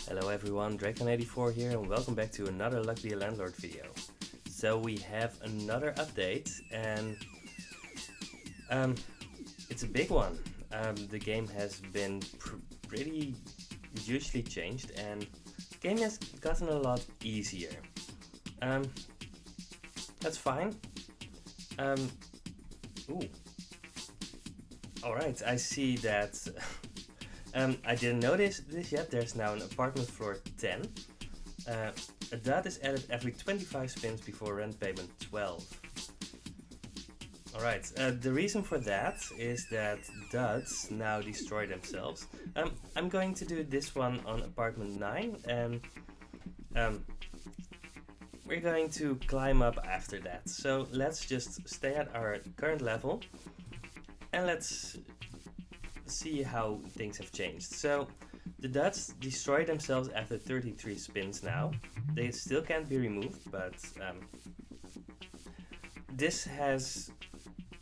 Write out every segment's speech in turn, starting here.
Hello everyone, Dracon84 here and welcome back to another Luck Be a Landlord video. So we have another update and it's a big one. The game has been pretty hugely changed and the game has gotten a lot easier. That's fine. Alright, I see that I didn't notice this yet. There's now an apartment floor 10. A dot is added every 25 spins before rent payment 12. Alright, the reason for that is that dots now destroy themselves. I'm going to do this one on apartment 9 and we're going to climb up after that. So let's just stay at our current level and let's see how things have changed. So the dots destroy themselves after 33 spins now. They still can't be removed, but this has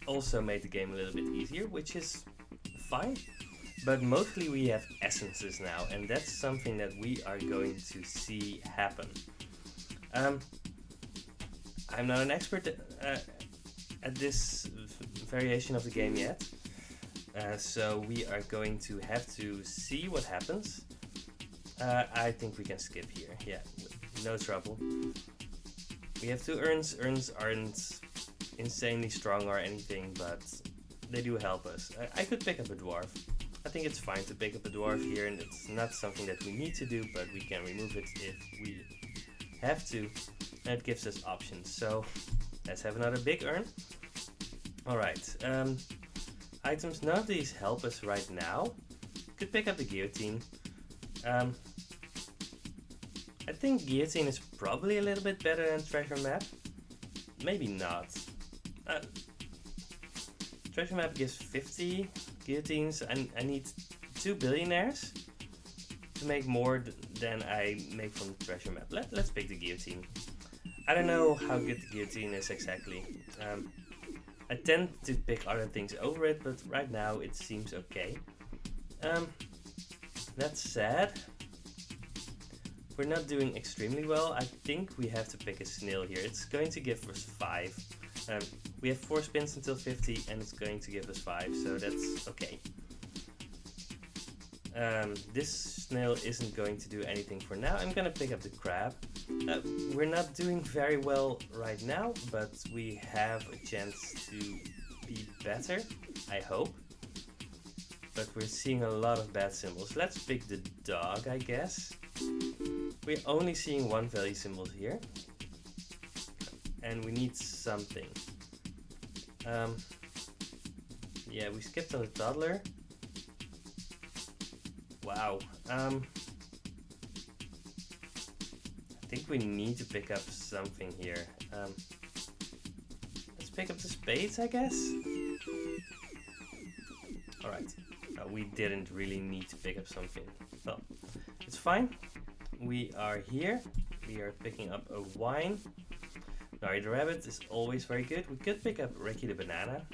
also made the game a little bit easier, which is fine. But mostly we have essences now, and that's something that we are going to see happen. I'm not an expert at this variation of the game yet. So we are going to have to see what happens. I think we can skip here. Yeah, no trouble. We have two urns. Urns aren't insanely strong or anything, but they do help us. I could pick up a dwarf. I think it's fine to pick up a dwarf here, and it's not something that we need to do, but we can remove it if we have to. And it gives us options. So let's have another big urn. Alright. Items, none of these help us right now. Could pick up the guillotine. I think guillotine is probably a little bit better than treasure map. Maybe not. Treasure map gives 50 guillotines. I need 2 billionaires to make more than I make from the treasure map. Let's pick the guillotine. I don't know how good the guillotine is exactly. I tend to pick other things over it, but right now it seems okay. That's sad. We're not doing extremely well. I think we have to pick a snail here. It's going to give us 5. We have 4 spins until 50 and it's going to give us 5, so that's okay. This snail isn't going to do anything for now. I'm gonna pick up the crab. We're not doing very well right now, but we have a chance to be better, I hope. But we're seeing a lot of bad symbols. Let's pick the dog, I guess. We're only seeing 1 value symbol here. And we need something. Yeah, we skipped on the toddler. Wow. I think we need to pick up something here. Let's pick up the spades, I guess. Alright. We didn't really need to pick up something. Well, it's fine. We are here. We are picking up a wine. Nari the rabbit is always very good. We could pick up Ricky the banana.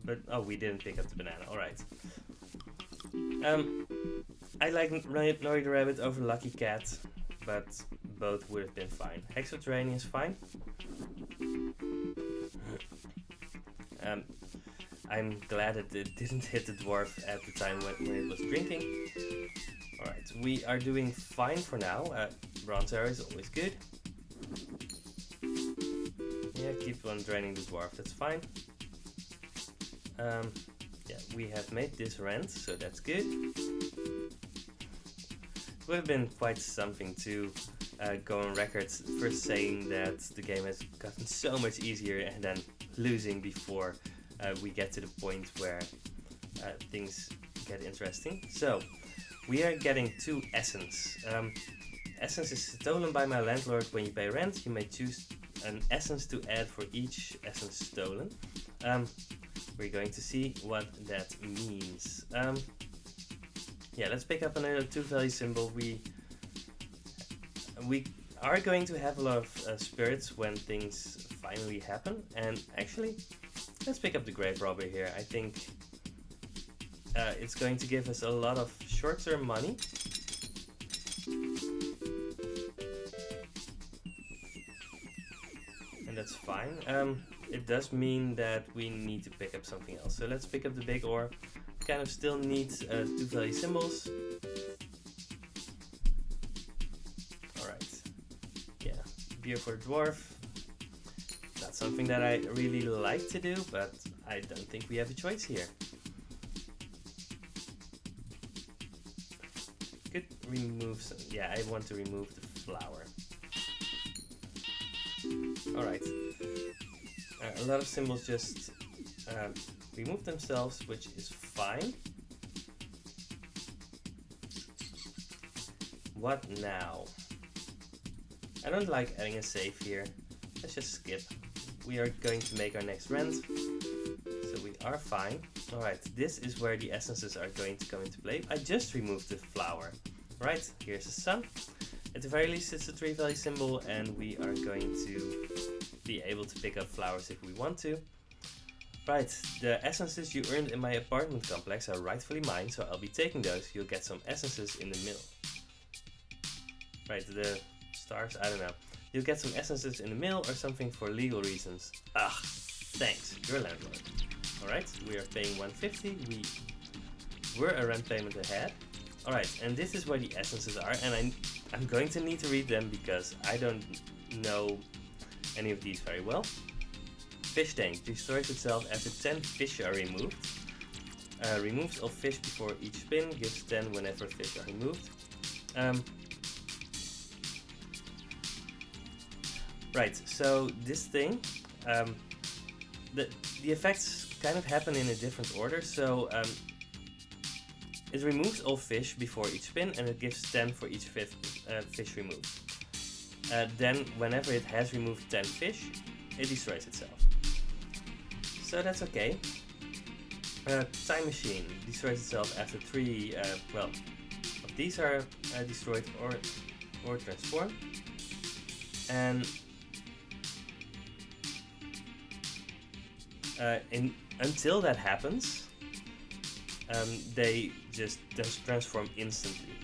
But, oh, we didn't pick up the banana. Alright. I like Nori the rabbit over Lucky Cat, but both would have been fine. Hexoterranean is fine. I'm glad that it didn't hit the dwarf at the time when it was drinking. Alright, we are doing fine for now. Bronze arrow is always good. Yeah, keep on draining the dwarf, that's fine. Yeah, we have made this rent, so that's good. It would have been quite something to go on record first saying that the game has gotten so much easier and then losing before we get to the point where things get interesting. So, we are getting 2 essence. Essence is stolen by my landlord. When you pay rent, you may choose an essence to add for each essence stolen. We're going to see what that means. Yeah, let's pick up another 2 value symbol. We are going to have a lot of spirits when things finally happen. And actually, let's pick up the grave robber here. I think it's going to give us a lot of short-term money. And that's fine. It does mean that we need to pick up something else. So let's pick up the big ore. Kind of still need 2 value symbols. Alright. Yeah, beer for the dwarf. Not something that I really like to do, but I don't think we have a choice here. Could remove some. Yeah, I want to remove the flower. Alright. A lot of symbols just remove themselves, which is fine. What now? I don't like adding a save here. Let's just skip. We are going to make our next rent, so we are fine. Alright, this is where the essences are going to come into play. I just removed the flower. Right, here's the sun. At the very least it's a 3 value symbol, and we are going to be able to pick up flowers if we want to. Right, the essences you earned in my apartment complex are rightfully mine, so I'll be taking those. You'll get some essences in the middle. Right, the stars, I don't know. You'll get some essences in the mail or something for legal reasons. Ah, thanks, you're a landlord. Alright, we are paying 150. We were a rent payment ahead. Alright, and this is where the essences are, and I'm going to need to read them because I don't know any of these very well. Fish tank destroys itself after 10 fish are removed. Removes all fish before each spin, gives 10 whenever fish are removed. Right, so this thing, the effects kind of happen in a different order. So it removes all fish before each spin, and it gives 10 for each fish removed. Then whenever it has removed 10 fish, it destroys itself. So that's okay. Time machine destroys itself after 3, well, of these are destroyed or transformed. And until that happens, they just transform instantly.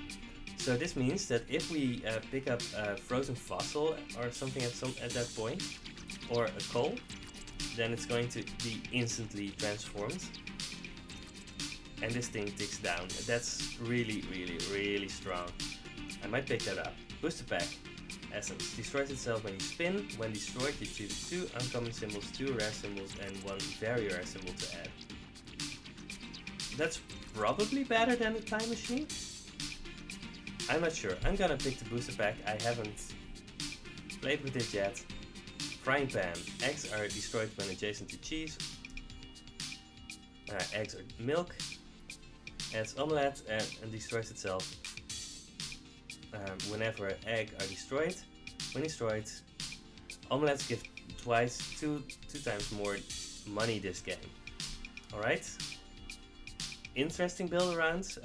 So this means that if we pick up a frozen fossil or something at that point, or a coal, then it's going to be instantly transformed. And this thing ticks down. That's really, really, really strong. I might pick that up. Booster pack. Essence. Destroys itself when you spin. When destroyed, you choose 2 uncommon symbols, 2 rare symbols, and 1 very rare symbol to add. That's probably better than the time machine? I'm not sure. I'm gonna pick the booster pack. I haven't played with it yet. Frying pan. Eggs are destroyed when adjacent to cheese. Eggs are milk. Adds omelette and destroys itself whenever an egg are destroyed. When destroyed, omelettes give two times more money this game. Alright. Interesting build arounds.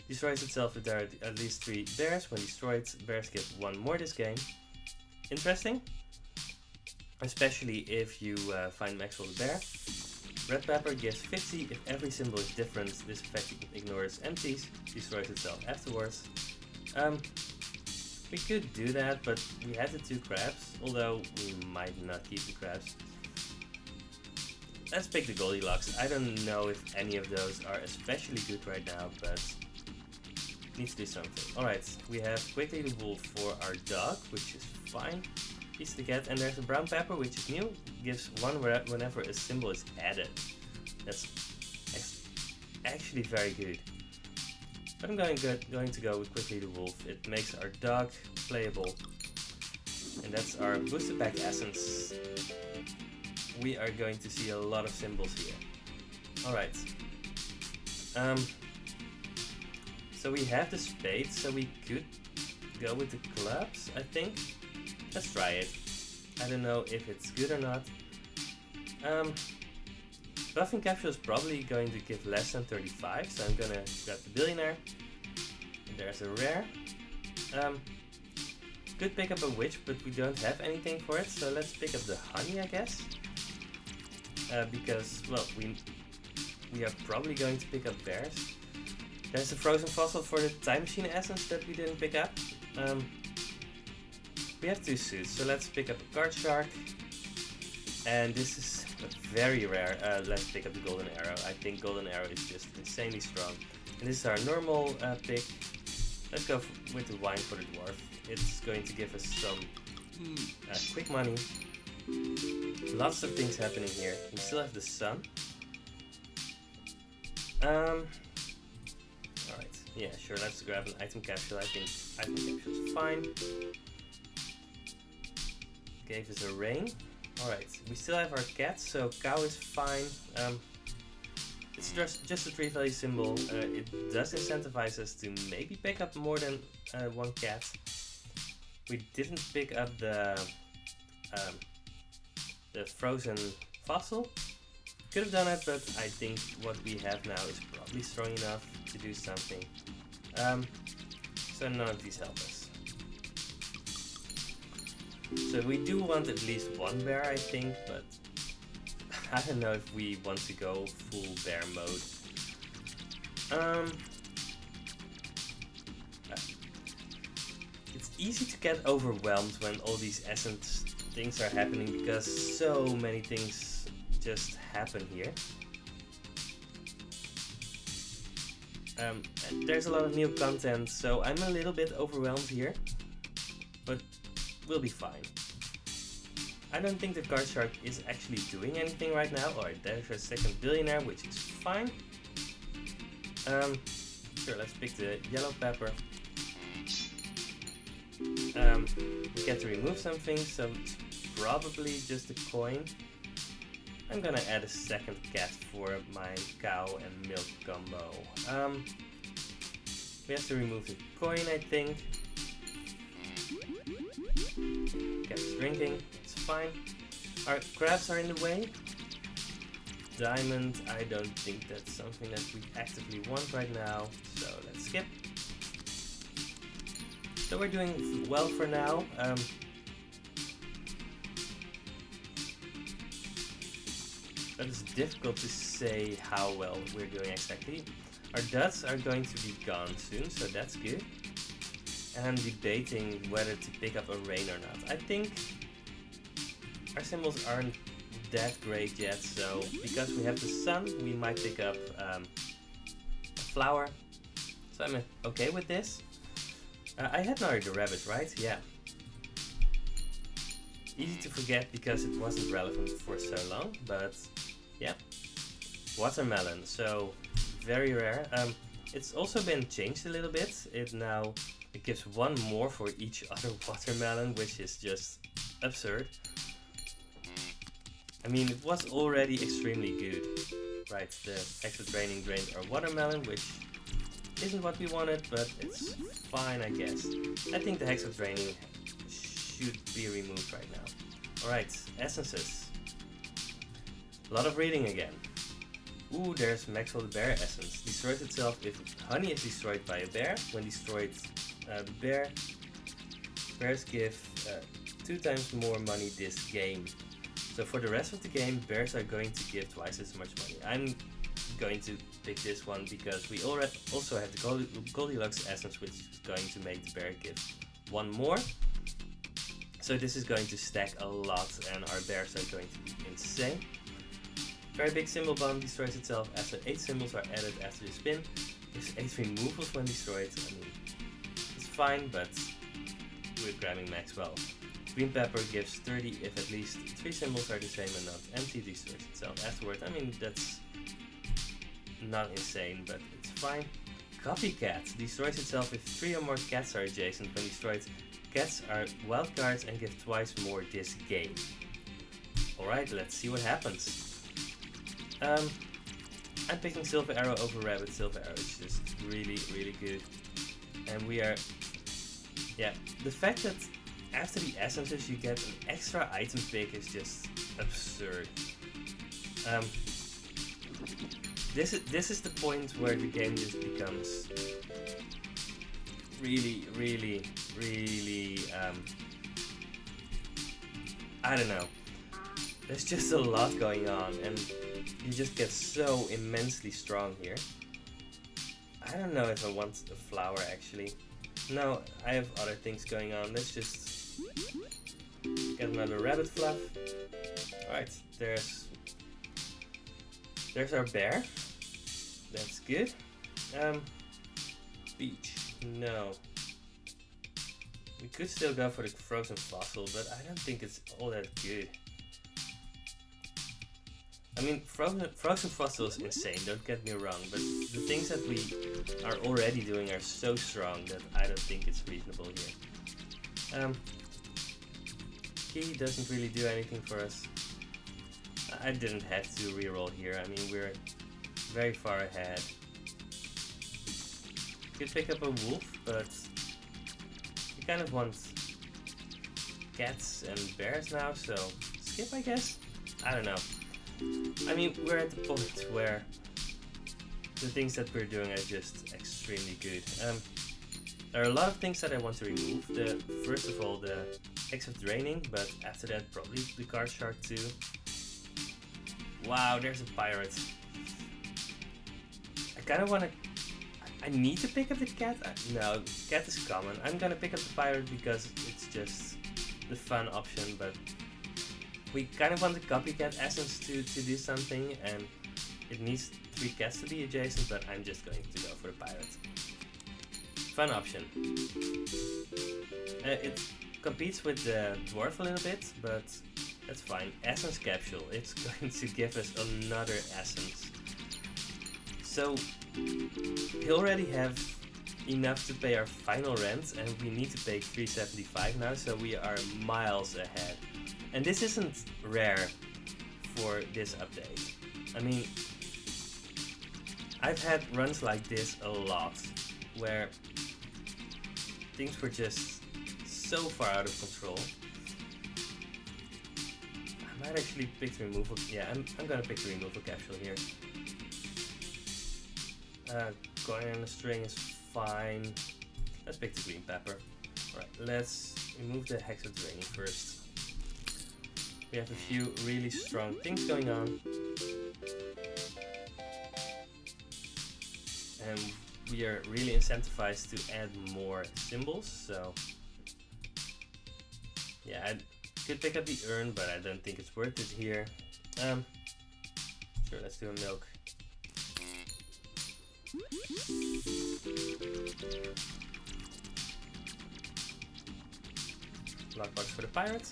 Destroys itself if there are at least 3 bears. When destroyed, bears give 1 more this game. Interesting. Especially if you find Maxwell the bear. Red pepper gives 50 if every symbol is different. This effect ignores empties, destroys itself afterwards. We could do that, but we had the 2 crabs, although we might not keep the crabs. Let's pick the Goldilocks. I don't know if any of those are especially good right now, but needs to do something. Alright, we have Quickly the Wolf for our dog, which is fine. Piece the cat, and there's a brown pepper, which is new. Gives 1 whenever a symbol is added. That's actually very good. But I'm going to go with Quickly the Wolf. It makes our dog playable. And that's our booster pack essence. We are going to see a lot of symbols here. Alright. So we have the spade, so we could go with the clubs, I think. Let's try it. I don't know if it's good or not. Buffing Capsule is probably going to give less than 35, so I'm gonna grab the Billionaire. And there's a rare. Could pick up a Witch, but we don't have anything for it, so let's pick up the Honey, I guess. Because, well, we are probably going to pick up bears. There's a frozen fossil for the time machine essence that we didn't pick up. We have 2 suits, so let's pick up a card shark. And this is very rare. Let's pick up the golden arrow. I think golden arrow is just insanely strong. And this is our normal pick. Let's go with the wine for the dwarf. It's going to give us some quick money. Lots of things happening here. We still have the sun. Alright, yeah, sure, let's grab an item capsule. I think item capsule is fine. Gave us a rain. Alright, we still have our cat, so cow is fine. It's just a 3 value symbol. It does incentivize us to maybe pick up more than 1 cat. We didn't pick up the frozen fossil. Could have done it, but I think what we have now is probably strong enough to do something. So none of these help us. So we do want at least 1 bear, I think, but I don't know if we want to go full bear mode. It's easy to get overwhelmed when all these essence things are happening because so many things just happen here. There's a lot of new content, so I'm a little bit overwhelmed here, but we'll be fine. I don't think the card shark is actually doing anything right now. Alright, there's a second billionaire, which is fine. Sure, let's pick the yellow pepper. We get to remove something, so it's probably just a coin. I'm gonna add a second cat for my cow and milk combo. We have to remove the coin, I think. Cat's drinking, it's fine. Our crabs are in the way. Diamond, I don't think that's something that we actively want right now, so let's skip. So we're doing well for now. But it's difficult to say how well we're doing exactly. Our duds are going to be gone soon, so that's good. And I'm debating whether to pick up a rain or not. I think our symbols aren't that great yet, so because we have the sun, we might pick up a flower. So I'm okay with this. I had already the rabbit, right? Yeah. Easy to forget because it wasn't relevant for so long, but yeah. Watermelon, so very rare. It's also been changed a little bit. It gives 1 more for each other watermelon, which is just absurd. I mean, it was already extremely good. Right, the extra draining drained our watermelon, which isn't what we wanted, but it's fine, I guess. I think the hexa draining should be removed right now. Alright, essences. A lot of reading again. Ooh, there's Maxwell the Bear essence. Destroys itself if honey is destroyed by a bear. When destroyed, the bears give 2 times more money this game. So for the rest of the game, bears are going to give twice as much money. I'm going to pick this one because we also have the Goldilocks essence, which is going to make the bear give 1 more. So this is going to stack a lot and our bears are going to be insane. Very big symbol bomb destroys itself after 8 symbols are added after the spin. Gives 8 removals when destroyed. I mean, it's fine, but we're grabbing Maxwell. Green pepper gives 30 if at least 3 symbols are the same and not empty. Destroys itself afterward. I mean, that's not insane, but it's fine. Copycat destroys itself if 3 or more cats are adjacent. When destroyed, cats are wild cards and give twice more this game. Alright, let's see what happens. I'm picking Silver Arrow over Rabbit. Silver Arrow is just really, really good. And we are... Yeah, the fact that after the essences you get an extra item pick is just absurd. This is the point where the game just becomes really, really, really... I don't know. There's just a lot going on and you just get so immensely strong here. I don't know if I want a flower actually. No, I have other things going on. Let's just get another rabbit fluff. Alright, there's our bear. That's good. Beach. No. We could still go for the frozen fossil, but I don't think it's all that good. I mean, frozen fossil is insane, don't get me wrong, but the things that we are already doing are so strong that I don't think it's reasonable here. Key doesn't really do anything for us. I didn't have to reroll here, I mean, we're very far ahead. Could pick up a wolf, but we kind of want cats and bears now, so skip, I guess? I don't know. I mean, we're at the point where the things that we're doing are just extremely good. There are a lot of things that I want to remove. First of all, the X of Draining, but after that, probably the card shark too. Wow, there's a pirate. I kind of want to... I need to pick up the cat? No, cat is common. I'm gonna pick up the pirate because it's just the fun option, but we kind of want the copycat essence to do something, and it needs 3 cats to be adjacent, but I'm just going to go for the pirate. Fun option. It competes with the dwarf a little bit, but that's fine. Essence capsule, it's going to give us another essence. So we already have enough to pay our final rent, and we need to pay 375 now, so we are miles ahead. And this isn't rare for this update. I mean, I've had runs like this a lot, where things were just so far out of control. I might actually pick the removal. Yeah, I'm gonna pick the removal capsule here. Coin and a string is fine. Let's pick the green pepper. Alright, let's remove the Hex of Draining first. We have a few really strong things going on. And we are really incentivized to add more symbols, so yeah, I could pick up the urn, but I don't think it's worth it here. Sure, let's do a milk. Lockbox for the pirate.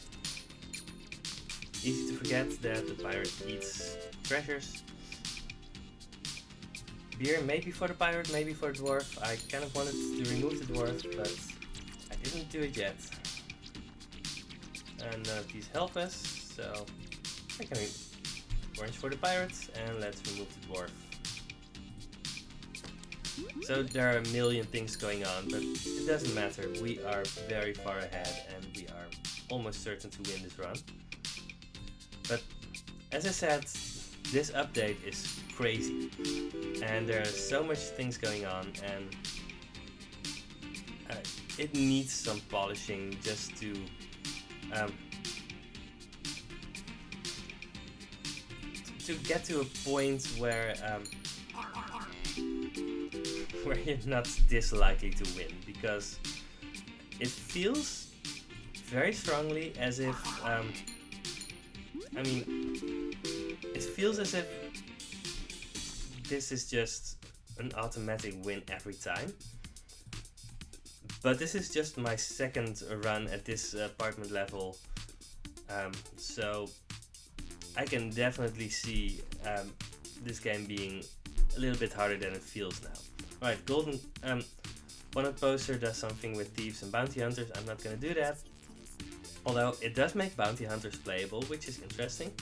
Easy to forget that the pirate eats treasures. Beer maybe for the pirate, maybe for the dwarf. I kind of wanted to remove the dwarf, but I didn't do it yet. And none of these help us, so I can orange for the pirates, and let's remove the dwarf. So there are a million things going on, but it doesn't matter. We are very far ahead, and we are almost certain to win this run. But as I said, this update is crazy, and there are so much things going on, and it needs some polishing just to get to a point where you're not this likely to win, because it feels very strongly as if I mean, it feels as if this is just an automatic win every time. But this is just my second run at this apartment level, so I can definitely see this game being a little bit harder than it feels now. Alright, golden one poster does something with thieves and bounty hunters. I'm not gonna do that. Although it does make bounty hunters playable, which is interesting.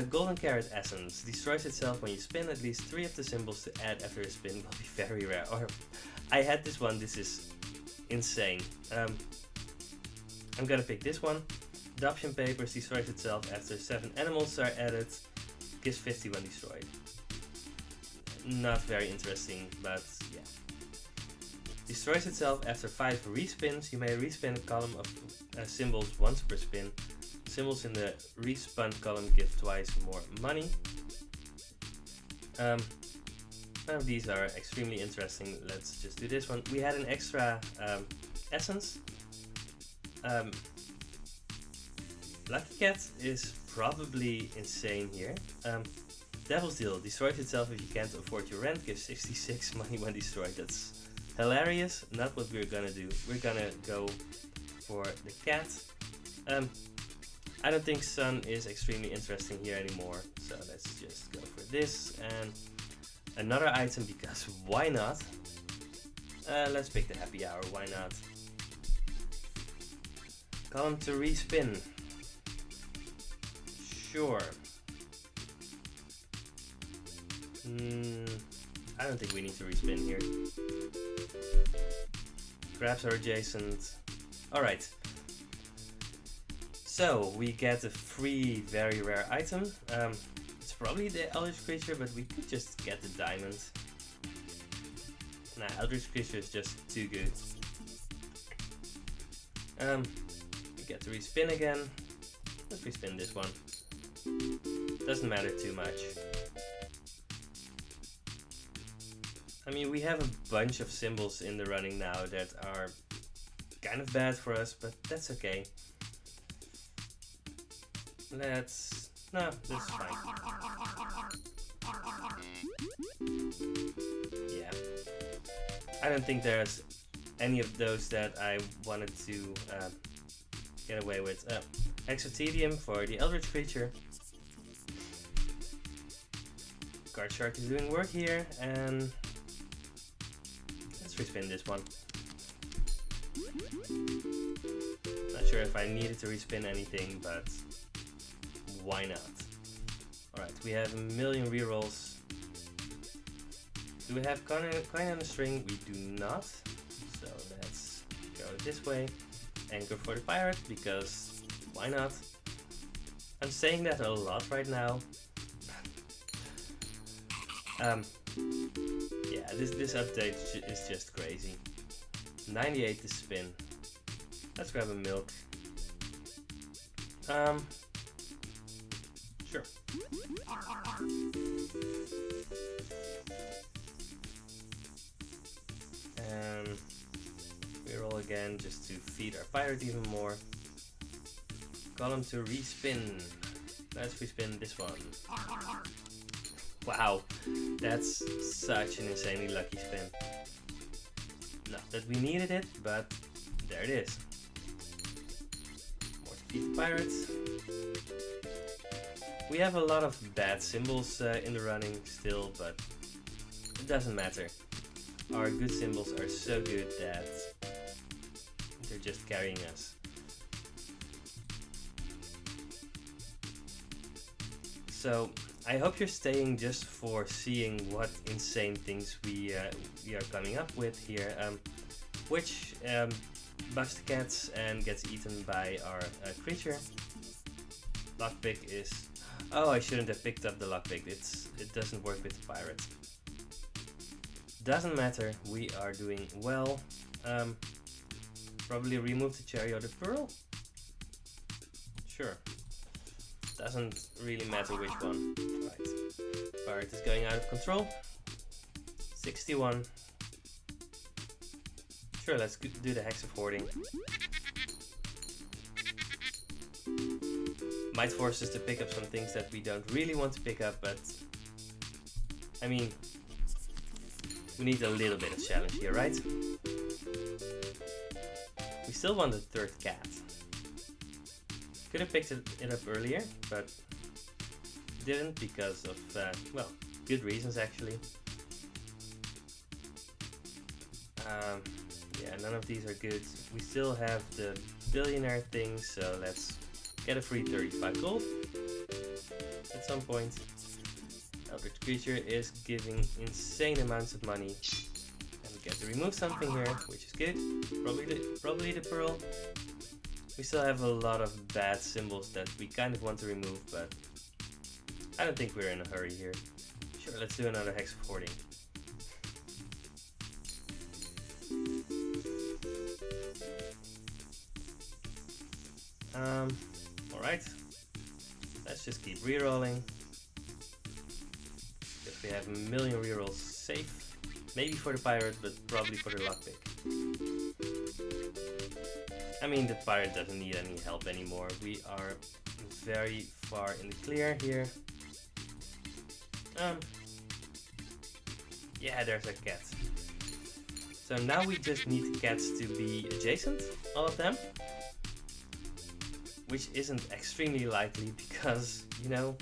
Golden Carrot Essence destroys itself when you spin. At least 3 of the symbols to add after a spin will be very rare. Or I had this one, this is insane. I'm gonna pick this one. Adoption Papers destroys itself after 7 animals are added. Gives 50 when destroyed. Not very interesting, but yeah. Destroys itself after 5 respins. You may respin a column of symbols once per spin. Symbols in the respun column give twice more money. None of these are extremely interesting. Let's just do this one. We had an extra essence. Lucky Cat is probably insane here. Devil's Deal. Destroys itself if you can't afford your rent. Gives 66 money when destroyed. That's hilarious. Not what we're gonna do. We're gonna go for the cat. I don't think Sun is extremely interesting here anymore. So let's just go for this. And another item, because why not? Let's pick the Happy Hour. Why not? Column to respin. Sure. I don't think we need to respin here. Crabs are adjacent. Alright. So, we get a free, very rare item. It's probably the Eldritch Creature, but we could just get the diamond. Nah, Eldritch Creature is just too good. We get to respin again. Let's respin this one. Doesn't matter too much. I mean, we have a bunch of symbols in the running now that are kind of bad for us, but that's okay. No, this is fine. Yeah. I don't think there's any of those that I wanted to get away with. Exotedium for the Eldritch Creature. Card Shark is doing work here, and let's respin this one. Not sure if I needed to respin anything, but why not? Alright, we have a million rerolls. Do we have coin on a string? We do not. So let's go this way. Anchor for the pirate, because why not? I'm saying that a lot right now. Yeah, this update is just crazy. 98 to spin. Let's grab a milk. Sure. And we roll again just to feed our pirate even more. Column to respin. Let's respin this one. Wow, that's such an insanely lucky spin. Not that we needed it, but there it is. More to feed the pirates. We have a lot of bad symbols in the running still, but it doesn't matter. Our good symbols are so good that they're just carrying us. So I hope you're staying just for seeing what insane things we are coming up with here, which buffs the cats and gets eaten by our creature. Lockpick is... Oh, I shouldn't have picked up the lockpick. It doesn't work with the pirate. Doesn't matter. We are doing well. Probably remove the cherry or the pearl. Sure. Doesn't really matter which one. Right. Pirate is going out of control. 61. Sure, let's do the Hex of Hoarding. Might force us to pick up some things that we don't really want to pick up, but I mean, we need a little bit of challenge here, right? We still want the third cat. Could have picked it up earlier, but didn't because of, well, good reasons actually. Yeah, none of these are good. We still have the billionaire thing, so let's get a free 35 gold at some point. Eldritch Creature is giving insane amounts of money. And we get to remove something here, which is good. Probably the pearl. We still have a lot of bad symbols that we kind of want to remove, but I don't think we're in a hurry here. Sure, let's do another Hex of Hoarding. Alright. Let's just keep rerolling. Because we have a million rerolls safe. Maybe for the pirate, but probably for the lockpick. I mean, the pirate doesn't need any help anymore. We are very far in the clear here. Yeah, there's a cat. So now we just need the cats to be adjacent, all of them. Which isn't extremely likely because, you know,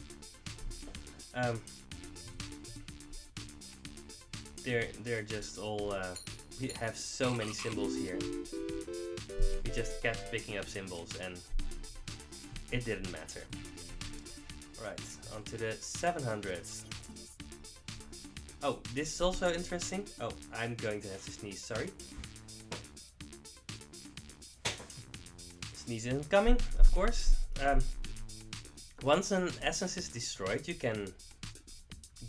they're just all, we have so many symbols here. We just kept picking up symbols and it didn't matter. Right, on to the 700s. Oh, this is also interesting. Oh, I'm going to have to sneeze, sorry. Sneeze isn't coming, of course. Once an essence is destroyed, you can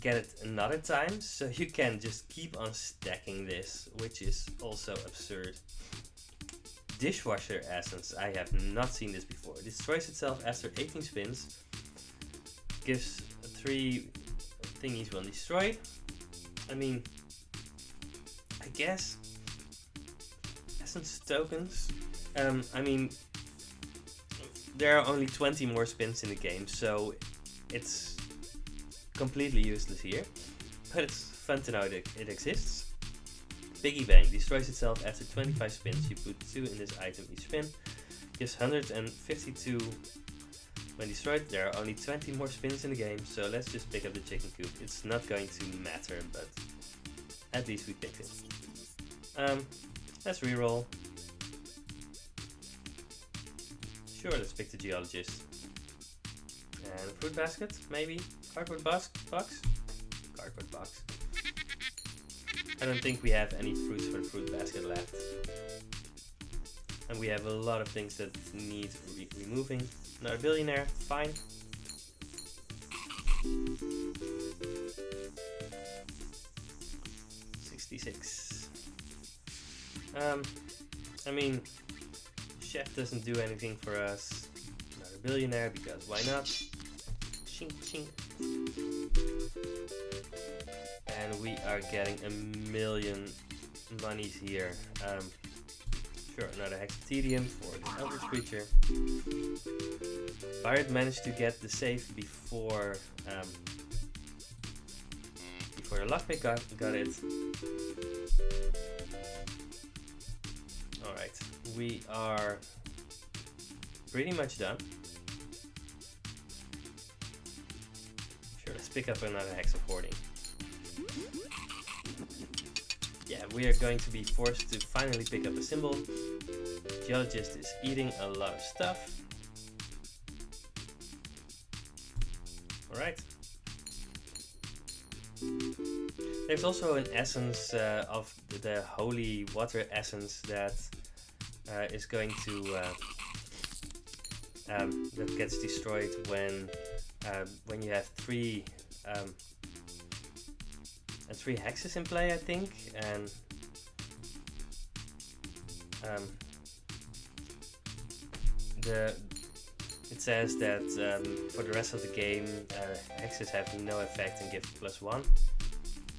get it another time, so you can just keep on stacking this, which is also absurd. Dishwasher essence, I have not seen this before. It destroys itself after 18 spins. Gives 3 thingies when destroyed. I mean, I guess essence tokens. I mean, there are only 20 more spins in the game, so it's completely useless here. But it's fun to know that it exists. Piggy Bank destroys itself after 25 spins. You put 2 in this item each spin. Gives 152 when destroyed. There are only 20 more spins in the game, so let's just pick up the chicken coop. It's not going to matter, but at least we picked it. Let's reroll. Sure, let's pick the geologist. And a fruit basket, maybe? Cardboard box? Cardboard box. I don't think we have any fruits for the fruit basket left. And we have a lot of things that need removing. Another billionaire, fine. $66. I mean, chef doesn't do anything for us. Another billionaire, because why not? Ching ching. And we are getting a million monies here. Sure, another hexaptedium for the eldritch creature. Pirate managed to get the save before before the lockpick got it. Alright, we are pretty much done. Sure, let's pick up another hex of hoarding. Yeah, we are going to be forced to finally pick up a symbol. Geologist is eating a lot of stuff. Alright. There's also an essence of the holy water essence that is going to that gets destroyed when you have three hexes in play, I think, and it says that for the rest of the game hexes have no effect and give +1,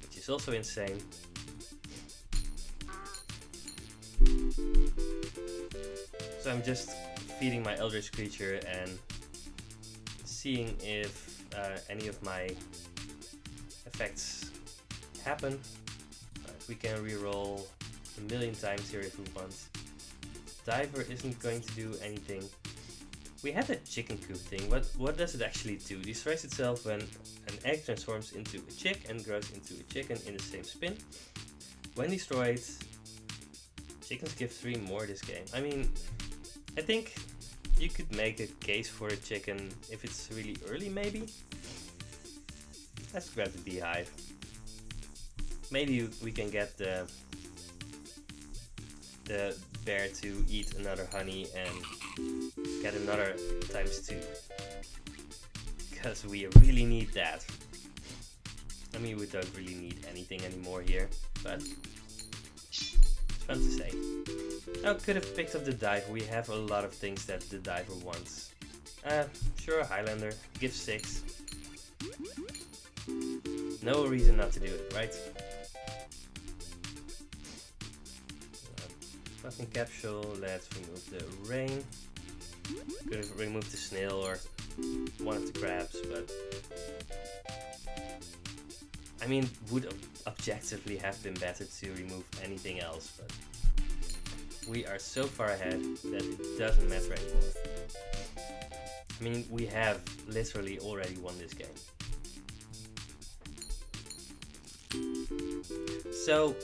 which is also insane. So I'm just feeding my eldritch creature and seeing if any of my effects happen. We can reroll a million times here if we want. Diver isn't going to do anything. We had a chicken coop thing. What does it actually do? It destroys itself when an egg transforms into a chick and grows into a chicken in the same spin. When destroyed, chickens give 3 more this game. I mean, I think you could make a case for a chicken if it's really early, maybe. Let's grab the beehive. Maybe we can get the bear to eat another honey and get another ×2. Because we really need that. I mean, we don't really need anything anymore here, but it's fun to say. I could have picked up the diver. We have a lot of things that the diver wants. Sure, Highlander, give 6. No reason not to do it, right? fucking capsule. Let's remove the rain. Could have removed the snail or one of the crabs, but I mean, would objectively have been better to remove anything else, but we are so far ahead that it doesn't matter anymore. I mean, we have literally already won this game. So,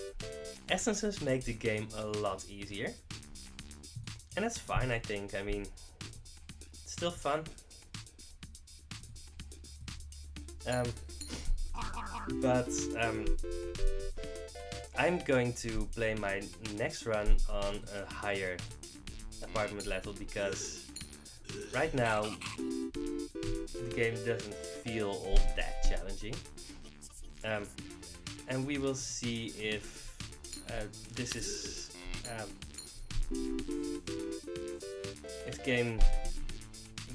essences make the game a lot easier. And that's fine, I think. I mean, it's still fun. But I'm going to play my next run on a higher apartment level because right now the game doesn't feel all that challenging. And we will see if this is if game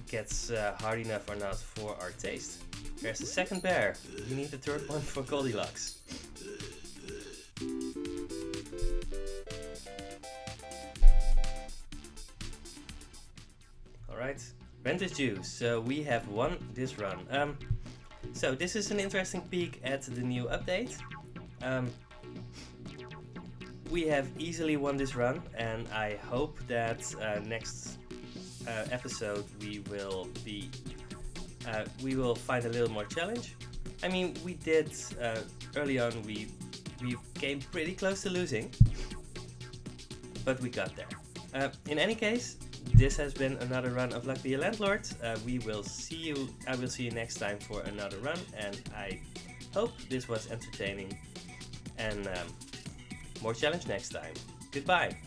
gets hard enough or not for our taste. There's the second bear. We need the third one for Goldilocks. Alright, rent is due. So we have won this run. So this is an interesting peek at the new update. We have easily won this run, and I hope that next episode we will find a little more challenge. I mean, we did early on. We came pretty close to losing, but we got there. In any case, this has been another run of Luck Be a Landlord. We will see you. I will see you next time for another run, and I hope this was entertaining and more challenge next time. Goodbye.